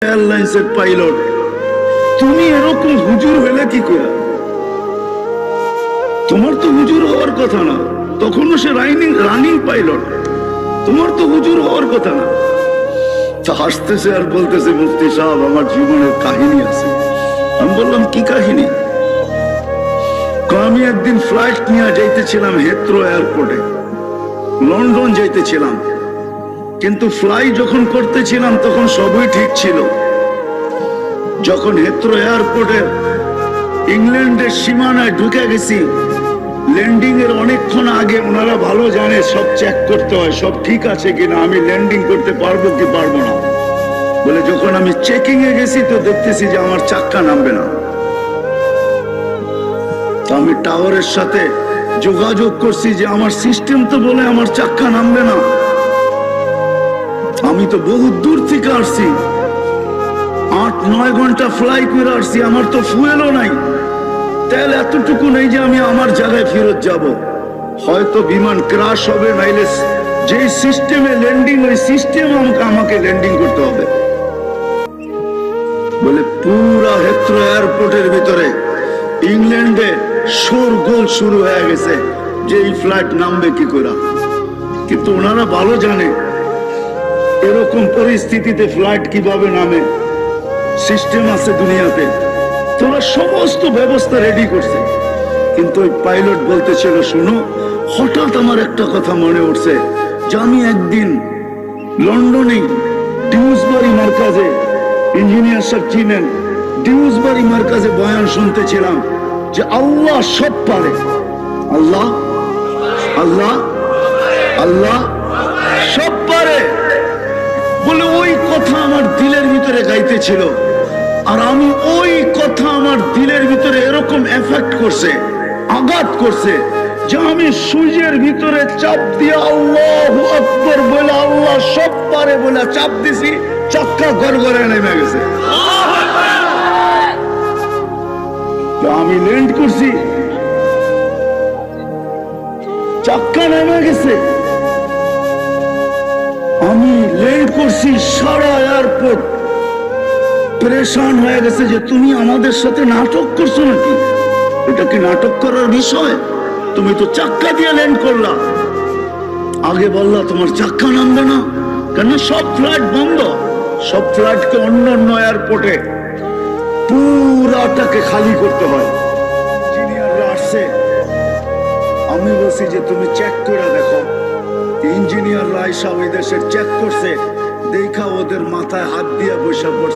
এয়ারলাইন্সের পাইলট, তুমি এরকম হুজুর হইলে কি করে? তোমার তো হুজুর হওয়ার কথা না, তখনও সে রানিং পাইলট, তোমার তো হুজুর হওয়ার কথা না। হাসতেছে আর বলতেছে, মুফতি সাহেব আমার জীবনের কাহিনী আছে। আমি বললাম কি কাহিনী? আমি একদিন ফ্লাইট নিয়ে যাইতেছিলাম হেথ্রো এয়ারপোর্টে, লন্ডন যাইতেছিলাম, কিন্তু ফ্লাই যখন করতেছিলাম তখন সবই ঠিক ছিল। যখন হেথ্রো এয়ারপোর্টের ইংল্যান্ডের সীমানায় ঢুকে গেছি, ল্যান্ডিং এর অনেকক্ষণ আগে ওনারা ভালো জানে সব চেক করতে হয় সব ঠিক আছে কিনা, আমি ল্যান্ডিং করতে পারবো কি পারবো না। বলে যখন আমি চেকিং এ গেছি তো দেখতেছি যে আমার চাক্কা নামবে না। তো আমি টাওয়ারের সাথে যোগাযোগ করছি যে আমার সিস্টেম তো বলে আমার চাক্কা নামবে না, আমি তো বহু দূর থেকে আসছি, 8-9 ঘন্টা ফ্লাই করে আসছি, আমার তো ফুয়েলও নাই, তেল এতটুকু নেই যে আমি আমার জায়গায় ফেরত যাব। হয়তো বিমান ক্রাশ হবে, নাইলে যে সিস্টেমে ল্যান্ডিং ওই সিস্টেম আমাকে ল্যান্ডিং করতে হবে। বলে পুরা হেথ্রো এয়ারপোর্টের ভিতরে ইংল্যান্ডে শোরগোল শুরু হয়ে গেছে যে এই ফ্লাইট নামবে কি করে। কিন্তু ওনারা ভালো জানে এরকম পরিস্থিতিতে ফ্লাইট কিভাবে নামে, সিস্টেম আছে দুনিয়াতে, তোরা সমস্ত ব্যবস্থা রেডি করছে। কিন্তু ওই পাইলট বলতেছিল, শুনো, হঠাৎ আমার একটা কথা মনে উঠছে যে আমি একদিন লন্ডনে ডিউসবারি মার্কাজে, ইঞ্জিনিয়ার সব চিনেন, ডিউসবারি মার্কাজে বয়ান শুনতেছিলাম যে আল্লাহ সব পারে, আল্লাহ আল্লাহ আল্লাহ সব পারে। বলে ওই কথা আমার দিলের ভিতরে গাইতেছিল, আর আমি ওই কথা আমার দিলের ভিতরে এরকম এফেক্ট করছে, আঘাত করছে যে আমি সুইচের ভিতরে চাপ দিয়ে আল্লাহু আকবার বলে আল্লাহ সব পারে বলে চাপ দিছি, চাক্কা গড়গড়ে নেমে গেছে। আমি ল্যান্ড করছি, চাক্কা নেমে গেছে, আমি ল্যান্ড করছি, সারা এয়ারপোর্ট পরেশান হয়ে গেছে যে তুমি আমাদের সাথে নাটক করছো নাকি? এটা কি নাটক করার বিষয়? তুমি তো চাক্কা দিয়ে ল্যান্ড করলা, আগে বললা তোমার চাক্কা নামবে না কেন? সব ফ্লাইট বন্ধ, সব ফ্লাইটকে অন্য অন্য এয়ারপোর্টে পুরাটাকে খালি করতে হয়। ইঞ্জিনিয়াররা আসছে, আমি বলছি যে তুমি চেক করে দেখো। ইঞ্জিনিয়াররা আইসা ওই দেশের চেক করছে, দেখা ওদের মাথায় হাত দিয়ে বসে পড়ছে।